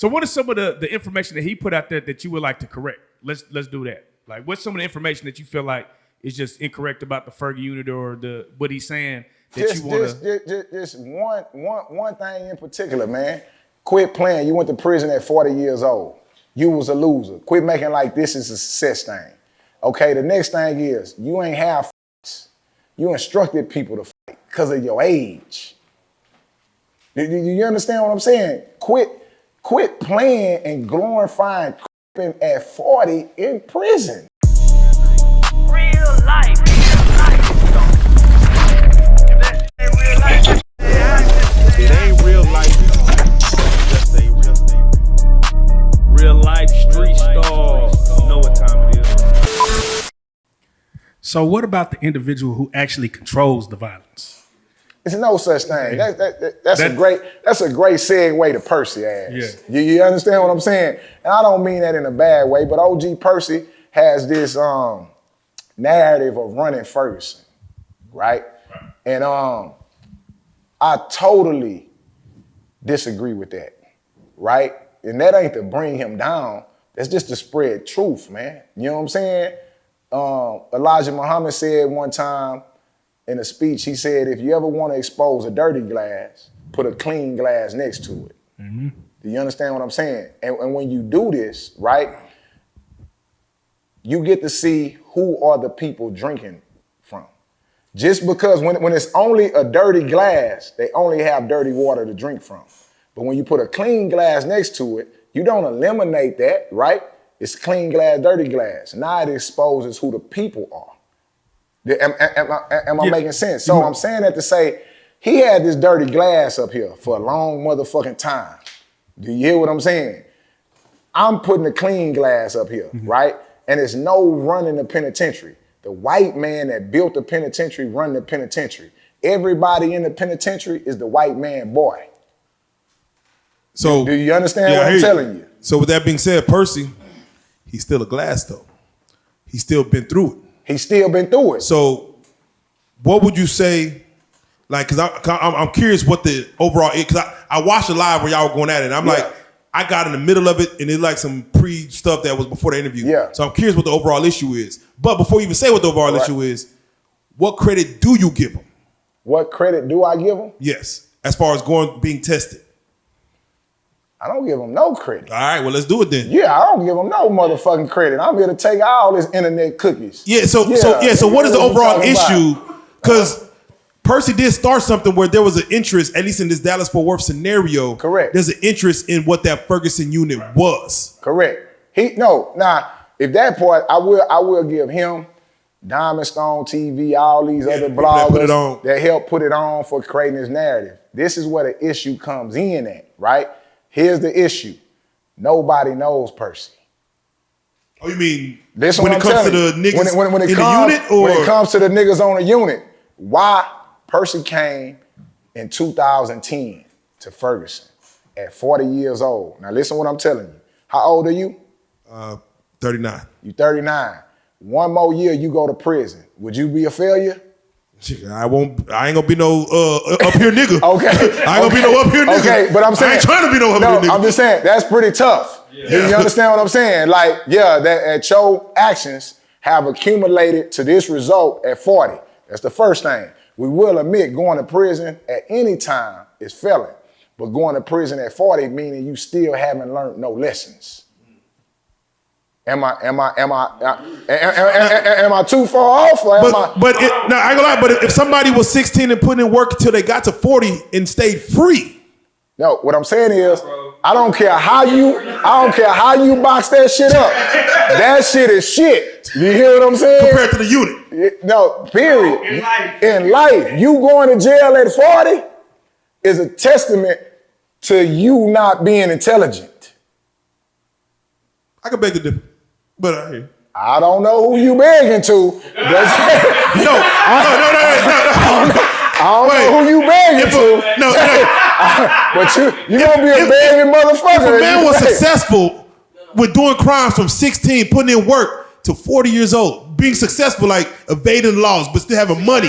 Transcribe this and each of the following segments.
So what is some of the information that he put out there that you would like to correct? Let's do that. Like, what's some of the information that you feel like is just incorrect about the Fergie unit or what he's saying that you want to? Just one thing in particular, man. Quit playing. You went to prison at 40 years old. You was a loser. Quit making like this is a success thing. Okay, the next thing is you ain't have fights. You instructed people to fight because of your age. You understand what I'm saying? Quit playing and glorifying at 40 in prison. Real life. It ain't real life. Just ain't real. Real life street stars. You know what time it is. So what about the individual who actually controls the violence? There's no such thing. That's a great segue to Percy ass. Yeah. You understand what I'm saying? And I don't mean that in a bad way, but OG Percy has this narrative of running Ferguson, right? And I totally disagree with that, right? And that ain't to bring him down. That's just to spread truth, man. You know what I'm saying? Elijah Muhammad said one time in a speech, he said, if you ever want to expose a dirty glass, put a clean glass next to it. Mm-hmm. Do you understand what I'm saying? And when you do this, right, you get to see who are the people drinking from. Just because when it's only a dirty glass, they only have dirty water to drink from. But when you put a clean glass next to it, you don't eliminate that, right? It's clean glass, dirty glass. Now it exposes who the people are. Am I making sense? So I'm saying that to say, he had this dirty glass up here for a long motherfucking time. Do you hear what I'm saying? I'm putting a clean glass up here, right? And there's no running the penitentiary. The white man that built the penitentiary run the penitentiary. Everybody in the penitentiary is the white man boy. So do you understand what I'm telling you? So with that being said, Percy, he's still a glass though. He's still been through it. He's still been through it. So what would you say, like, because I'm curious what the overall, because I watched it live where y'all were going at it, and I'm like, I got in the middle of it, and it's like some pre-stuff that was before the interview. Yeah. So I'm curious what the overall issue is. But before you even say what the overall issue is, what credit do you give him? What credit do I give him? Yes, as far as being tested. I don't give him no credit. All right, well, let's do it then. Yeah, I don't give him no motherfucking credit. I'm here to take all his internet cookies. Yeah, so what is the overall issue? Because Percy did start something where there was an interest, at least in this Dallas-Fort Worth scenario. Correct. There's an interest in what that Ferguson unit was. Correct. Now, if that part, I will give him, Diamond Stone TV, all these other bloggers that help put it on for creating this narrative. This is where the issue comes in at, right? Here's the issue. Nobody knows Percy. Oh, you mean this when it comes to the niggas in the unit? Or? When it comes to the niggas on the unit, why Percy came in 2010 to Ferguson at 40 years old. Now listen what I'm telling you. How old are you? 39. You 39. One more year, you go to prison. Would you be a failure? I ain't gonna be no up here nigga. Okay. I ain't gonna be no up here nigga. Okay, but I'm saying I ain't trying to be no up here nigga. I'm just saying that's pretty tough. Yeah. Do you understand what I'm saying? Like, that your actions have accumulated to this result at 40. That's the first thing. We will admit going to prison at any time is felon, but going to prison at 40 meaning you still haven't learned no lessons. Am I too far off? Or now I ain't gonna lie. But if somebody was 16 and put in work until they got to 40 and stayed free. No, what I'm saying is, I don't care how you box that shit up. That shit is shit. You hear what I'm saying? Compared to the unit. No, period. In life, you going to jail at 40 is a testament to you not being intelligent. I can beg the difference. But I hear. I don't know who you begging to. I don't know who you begging to. But you gonna be a begging motherfucker. If a man was successful with doing crimes from 16, putting in work to 40 years old, being successful, like evading laws, but still having money.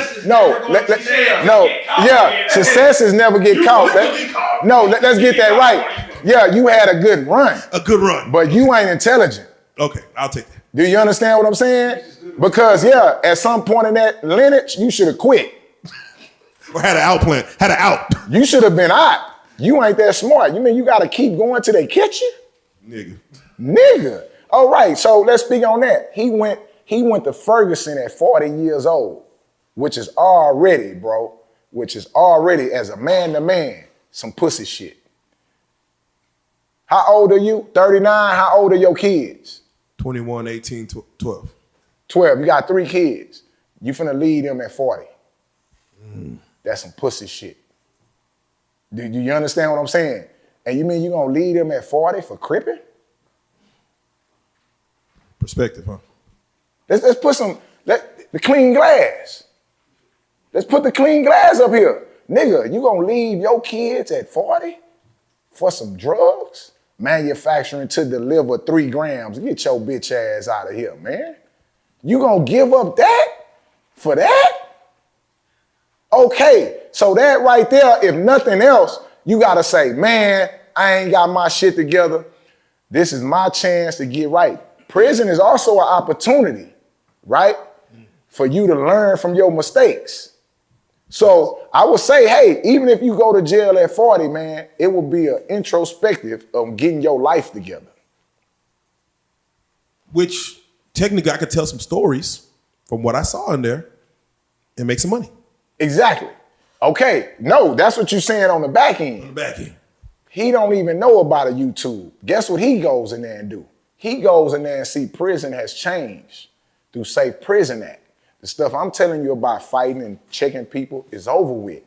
Success is never get caught. Let's get that right. Yeah, you had a good run. A good run. But you ain't intelligent. Okay, I'll take that. Do you understand what I'm saying? Because, yeah, at some point in that lineage, you should have quit. Or had an out plan. Had an out. You should have been out. You ain't that smart. You mean you got to keep going till they catch you? Nigga. All right, so let's speak on that. He went to Ferguson at 40 years old, which is already, bro, as a man to man, some pussy shit. How old are you? 39? How old are your kids? 21, 18, 12. 12. You got 3 kids. You finna leave them at 40. That's some pussy shit. Do you understand what I'm saying? And you mean you gonna leave them at 40 for cripping? Perspective, huh? Let's put the clean glass. Let's put the clean glass up here. Nigga, you gonna leave your kids at 40 for some drugs? Manufacturing to deliver 3 grams. Get your bitch ass out of here, man. You gonna give up that for that? Okay, so that right there, if nothing else, you gotta say, man, I ain't got my shit together. This is my chance to get right. Prison is also an opportunity, right? For you to learn from your mistakes. So I would say, hey, even if you go to jail at 40, man, it will be an introspective of getting your life together. Which technically I could tell some stories from what I saw in there and make some money. Exactly. Okay, no, that's what you're saying on the back end. On the back end. He don't even know about a YouTube. Guess what he goes in there and do? He goes in there and see prison has changed through Safe Prison Act. The stuff I'm telling you about fighting and checking people is over with.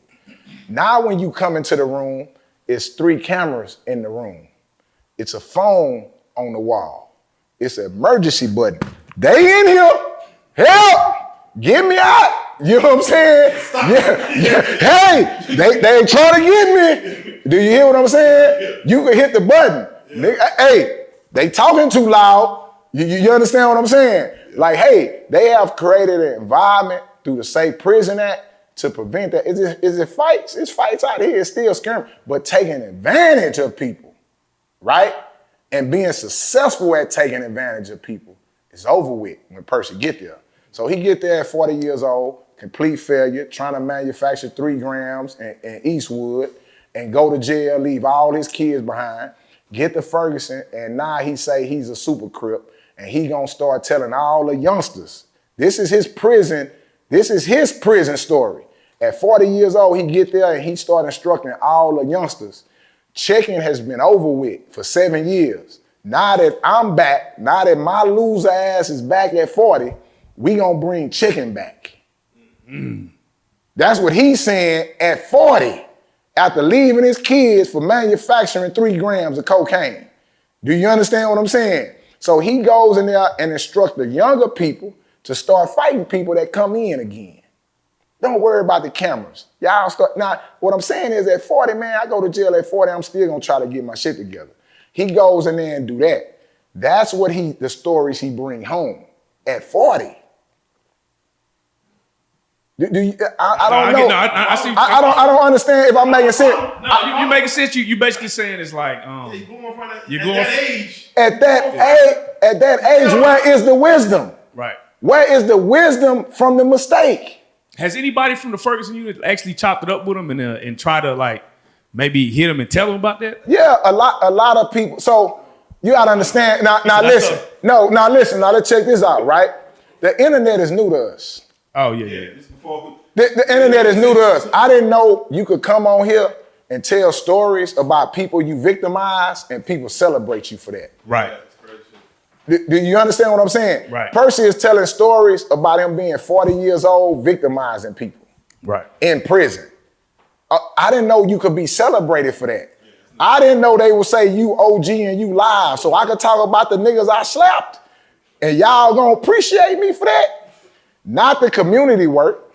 Now when you come into the room, it's 3 cameras in the room. It's a phone on the wall. It's an emergency button. They in here, help, get me out. You know what I'm saying? Yeah. Hey, they trying to get me. Do you hear what I'm saying? You can hit the button. Nigga, hey, they talking too loud. You understand what I'm saying? Like, hey, they have created an environment through the Safe Prison Act to prevent that. Is it fights? It's fights out here. It's still scary, but taking advantage of people, right? And being successful at taking advantage of people is over with when Percy get there. So he get there at 40 years old, complete failure, trying to manufacture 3 grams in Eastwood and go to jail, leave all his kids behind, get to Ferguson, and now he say he's a super Crip, and he gonna start telling all the youngsters, this is his prison story. At 40 years old, he get there and he start instructing all the youngsters. Checking has been over with for 7 years. Now that I'm back, now that my loser ass is back at 40, we gonna bring chicken back. That's what he's saying at 40, after leaving his kids for manufacturing 3 grams of cocaine. Do you understand what I'm saying? So he goes in there and instructs the younger people to start fighting people that come in again. Don't worry about the cameras. Y'all start, now what I'm saying is at 40, man, I go to jail at 40, I'm still gonna try to get my shit together. He goes in there and do that. That's what the stories he bring home at 40. I don't know. I don't understand if I'm making sense. No, you making sense. You basically saying it's like you're going at that age. At that age, where is the wisdom? Right. Where is the wisdom from the mistake? Has anybody from the Ferguson unit actually chopped it up with him and try to like maybe hit him and tell him about that? Yeah, a lot of people. So you gotta understand. Now listen. Now let's check this out. Right, the internet is new to us. Oh yeah. The internet is new to us. I didn't know you could come on here and tell stories about people you victimized and people celebrate you for that. Right. Do you understand what I'm saying? Right. Percy is telling stories about him being 40 years old, victimizing people. Right. In prison. I didn't know you could be celebrated for that. I didn't know they would say you OG and you live, so I could talk about the niggas I slapped, and y'all gonna appreciate me for that. Not the community work,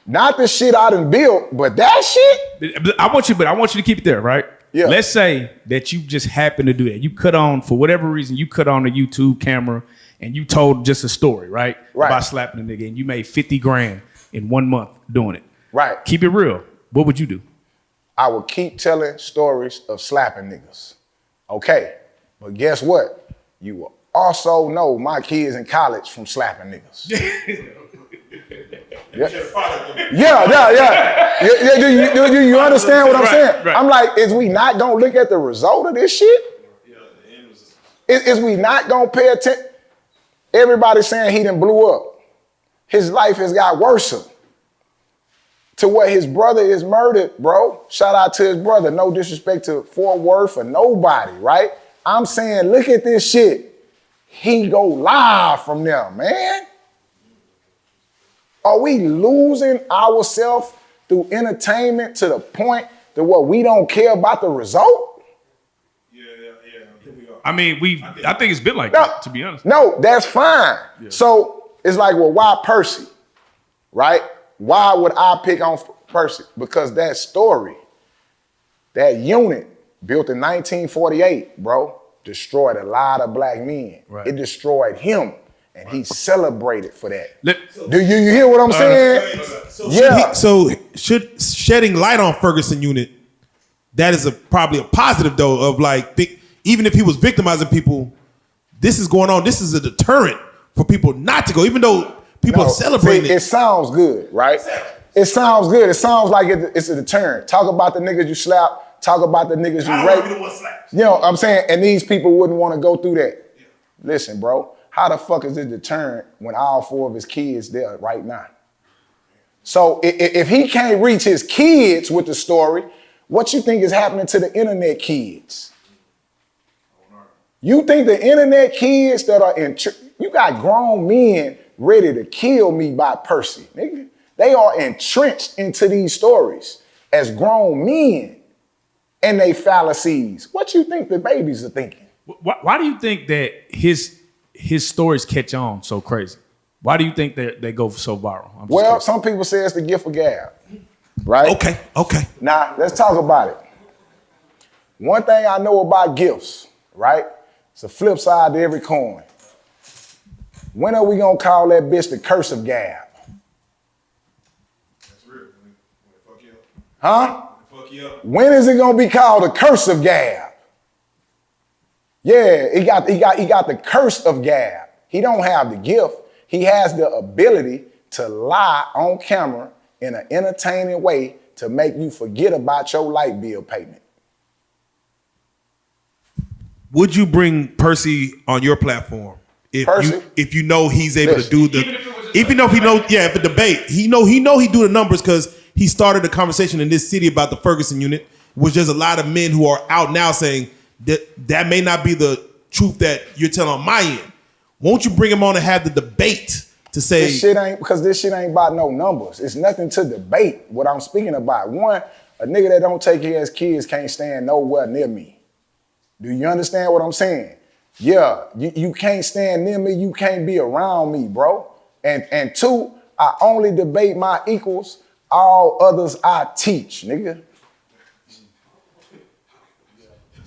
not the shit I done built, but that shit. But I want you to keep it there, right? Yeah. Let's say that you just happen to do that. You cut on, for whatever reason, you cut on a YouTube camera and you told just a story, right? About slapping a nigga, and you made 50 grand in 1 month doing it. Right. Keep it real. What would you do? I would keep telling stories of slapping niggas. Okay, but guess what? You will also know my kids in college from slapping niggas. Yeah. Do you understand what I'm saying? Right. I'm like, is we not gonna look at the result of this shit? Is we not gonna pay attention? Everybody's saying he done blew up. His life has got worse. To what his brother is murdered, bro. Shout out to his brother. No disrespect to Fort Worth or nobody, right? I'm saying, look at this shit. He go live from there, man. Are we losing ourselves through entertainment to the point that what we don't care about the result? Yeah. I think we are. I mean, I think it's been like that, to be honest. No, that's fine. Yeah. So it's like, well, why Percy, right? Why would I pick on Percy? Because that story, that unit built in 1948, bro, destroyed a lot of black men. Right. It destroyed him, and he celebrated for that. Do you hear what I'm saying? So should shedding light on Ferguson unit, that is probably a positive though, of like, even if he was victimizing people, this is going on. This is a deterrent for people not to go, even though people are celebrating it. It sounds good, right? It sounds good. It sounds like it's a deterrent. Talk about the niggas you slap. Talk about the niggas you rape. You know what I'm saying? And these people wouldn't want to go through that. Yeah. Listen, bro. How the fuck is it deterrent when all 4 of his kids there right now? So if he can't reach his kids with the story, what you think is happening to the internet kids? You think the internet kids that are you got grown men ready to kill me by Percy, nigga. They are entrenched into these stories as grown men and they fallacies. What you think the babies are thinking? Why do you think that his stories catch on so crazy? Why do you think that they go so viral? Well, some people say it's the gift of gab, right? Okay. Now, let's talk about it. One thing I know about gifts, right? It's a flip side to every coin. When are we gonna call that bitch the curse of gab? That's real. When it fuck you up. Huh? When it fuck you up. When is it gonna be called the curse of gab? Yeah, he got the curse of gab. He don't have the gift. He has the ability to lie on camera in an entertaining way to make you forget about your light bill payment. Would you bring Percy on your platform if you know he's able to do the, even if he know, if a debate, he know he do the numbers because he started a conversation in this city about the Ferguson unit, which there's a lot of men who are out now saying that may not be the truth that you're telling on my end. Won't you bring him on and have the debate to say this shit ain't about no numbers. It's nothing to debate what I'm speaking about. One, a nigga that don't take care of his kids can't stand nowhere near me. Do you understand what I'm saying? Yeah, you can't stand near me, you can't be around me, bro. And 2, I only debate my equals, all others I teach, nigga.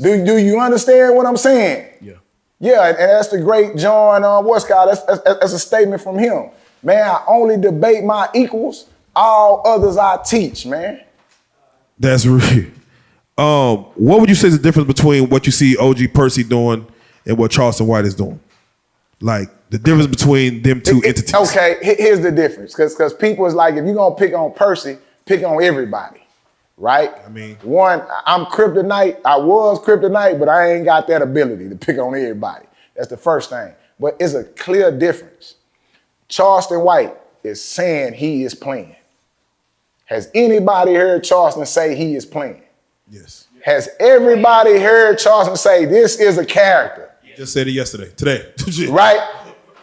Do you understand what I'm saying? Yeah. Yeah, and that's the great John Westcott. That's a statement from him. Man, I only debate my equals, all others I teach, man. That's real. What would you say is the difference between what you see OG Percy doing and what Charleston White is doing? Like the difference between them two entities. Okay, here's the difference. Because people is like, if you're gonna pick on Percy, pick on everybody, right? I mean, one, I'm CRIPTonite. I was CRIPTonite, but I ain't got that ability to pick on everybody. That's the first thing. But it's a clear difference. Charleston White is saying he is playing. Has anybody heard Charleston say he is playing? Yes. Has everybody heard Charleston say this is a character? Just said it today. Right?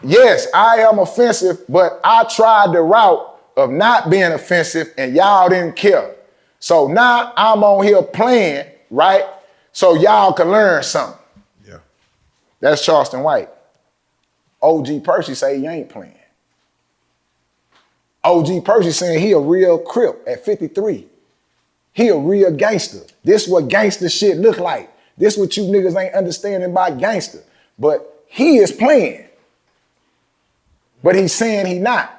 Yes, I am offensive, but I tried the route of not being offensive and y'all didn't care. So now I'm on here playing, right? So y'all can learn something. Yeah. That's Charleston White. OG Percy say he ain't playing. OG Percy saying he a real Crip at 53. He a real gangster. This what gangster shit look like. This what you niggas ain't understanding about gangster. But he is playing. But he's saying he not.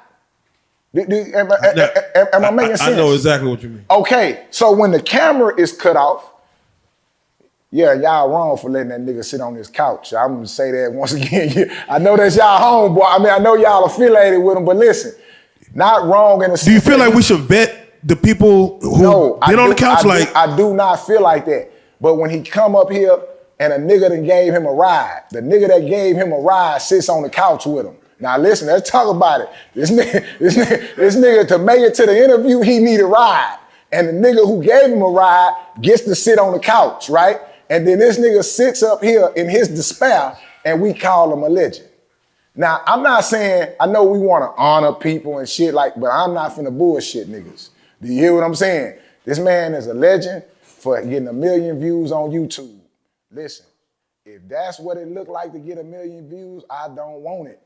Am I making sense? I know exactly what you mean. Okay, so when the camera is cut off, Yeah, y'all wrong for letting that nigga sit on this couch. I'm gonna say that once again. I know that's y'all homeboy. I mean, I know y'all affiliated with him, but listen, not wrong in the sense. Do you feel like we should vet the people who been on the couch? I do not feel like that. But when he come up here and a nigga that gave him a ride, the nigga that gave him a ride sits on the couch with him. Now listen, let's talk about it. This nigga to make it to the interview, he need a ride. And the nigga who gave him a ride gets to sit on the couch, right? And then this nigga sits up here in his despair and we call him a legend. Now, I'm not saying, I know we want to honor people and shit but I'm not finna bullshit niggas. Do you hear what I'm saying? This man is a legend for getting 1 million views on YouTube. Listen, if that's what it looked like to get 1 million views, I don't want it.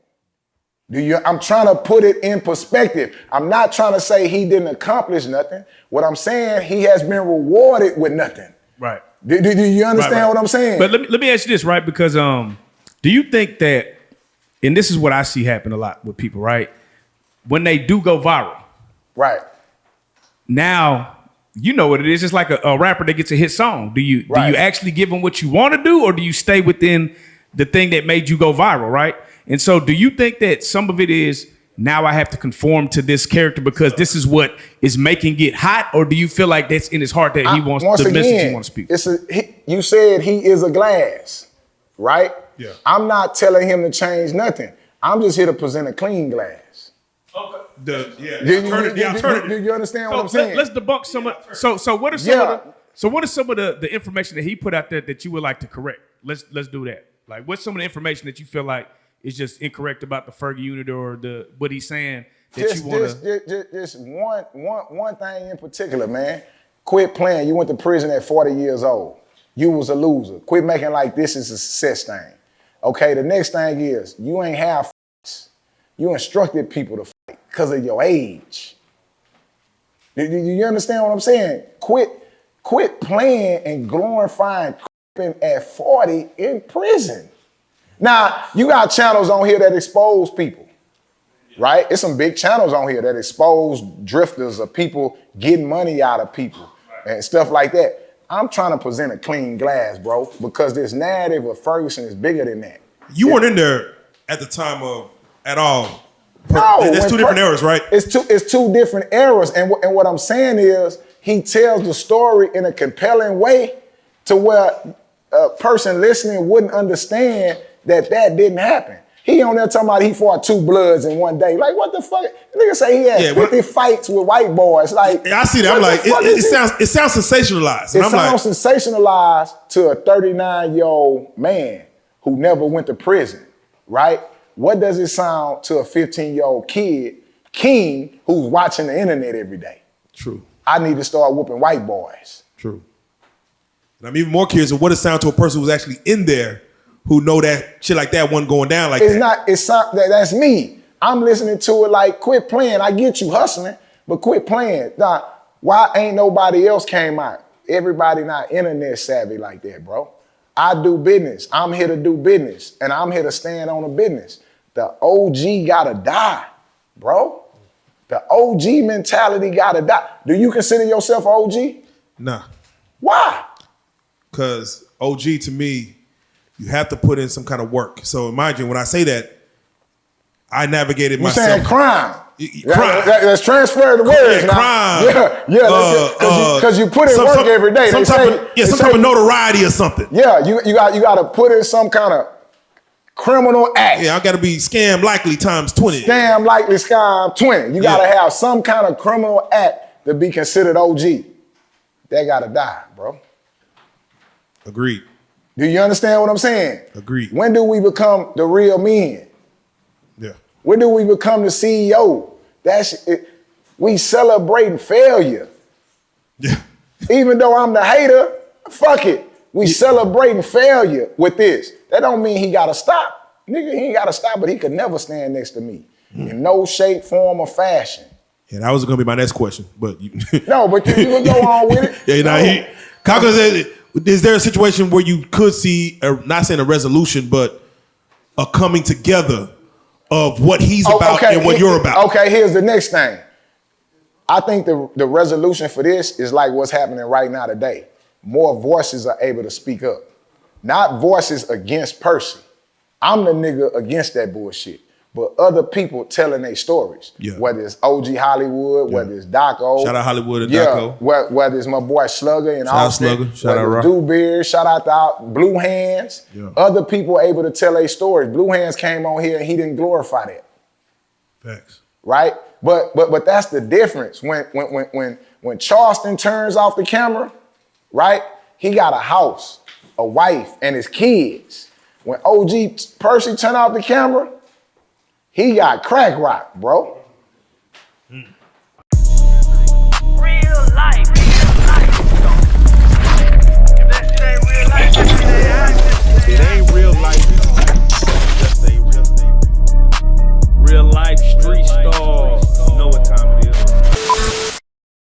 I'm trying to put it in perspective. I'm not trying to say he didn't accomplish nothing. What I'm saying, he has been rewarded with nothing. Right. Do you understand what I'm saying? But let me ask you this, right? Because do you think that, and this is what I see happen a lot with people, right? When they do go viral. Right. Now, you know what it is. It's like a rapper that gets a hit song. Do you actually give them what you want to do, or do you stay within the thing that made you go viral, right? And so do you think that some of it is, now I have to conform to this character because this is what is making it hot? Or do you feel like that's in his heart that he wants the message he wants to speak? You said he is a glass, right? Yeah. I'm not telling him to change nothing. I'm just here to present a clean glass. Okay. Do you understand what I'm saying? Let's debunk some of. So what are some of the information that he put out there that you would like to correct? Let's do that. Like, what's some of the information that you feel like is just incorrect about the Fergie unit or what he's saying that you want to? Just one thing in particular, man. Quit playing. You went to prison at 40 years old. You was a loser. Quit making like this is a success thing. Okay, the next thing is you ain't have fights. You instructed people to fight because of your age. Do you understand what I'm saying? Quit playing and glorifying at 40 in prison. Now, you got channels on here that expose people, right? It's some big channels on here that expose drifters or people getting money out of people and stuff like that. I'm trying to present a clean glass, bro, because this narrative of Ferguson is bigger than that. You weren't in there at the time of at all. No, that's two different eras, right? It's two different eras. And what I'm saying is he tells the story in a compelling way to where a person listening wouldn't understand that didn't happen. He on there talking about he fought 2 Bloods in one day. Like, what the fuck? Nigga say he had 50 fights with white boys. Like, I see that. I'm like, it sounds sensationalized. It sounds sensationalized to a 39-year-old man who never went to prison, right? What does it sound to a 15-year-old kid, King, who's watching the internet every day? True. I need to start whooping white boys. True. And I'm even more curious of what it sounds to a person who's actually in there who know that shit like that wasn't going down like that. That's me. I'm listening to it like, quit playing. I get you hustling, but quit playing. Now, why ain't nobody else came out? Everybody not internet savvy like that, bro. I do business. I'm here to do business, and I'm here to stand on a business. The OG gotta die, bro. The OG mentality gotta die. Do you consider yourself OG? Nah. Why? Because OG to me, you have to put in some kind of work. So mind you, when I say that, I navigated myself. You're saying crime. Crime. Let's transfer the words. Yeah, now. crime. Yeah. Because you put in work every day. Some type of notoriety or something. Yeah, you got to put in some kind of criminal act. Yeah, I got to be scam likely times 20. Scam likely scam 20. You got to have some kind of criminal act to be considered OG. That got to die, bro. Agreed. Do you understand what I'm saying? Agreed. When do we become the real men? Yeah. When do we become the CEO? That's it. We celebrating failure. Yeah. Even though I'm the hater, fuck it. We celebrating failure with this. That don't mean he gotta stop. Nigga, he ain't gotta stop, but he could never stand next to me. In no shape, form, or fashion. Yeah, that was gonna be my next question, but you No, but you can go on with it. Yeah, no. Kaka said, is there a situation where you could see, not saying a resolution, but a coming together of what he's about and what you're about? Okay, here's the next thing. I think the resolution for this is like what's happening right now today. more voices are able to speak up. Not voices against Percy. I'm the nigga against that bullshit. But other people telling their stories. Yeah. Whether it's OG Hollywood, whether it's Daco. Shout out Hollywood and yeah, Daco. Whether it's my boy Slugger and Shout out Austin. Slugger. Shout out whether Rock. it's Dewbeard, shout out to Blue Hands. Yeah. Other people able to tell their stories. Blue Hands came on here and he didn't glorify that. Facts. Right? But that's the difference. When Charleston turns off the camera, right? He got a house, a wife, and his kids. When OG Percy turned off the camera, he got crack rock, bro. Real life.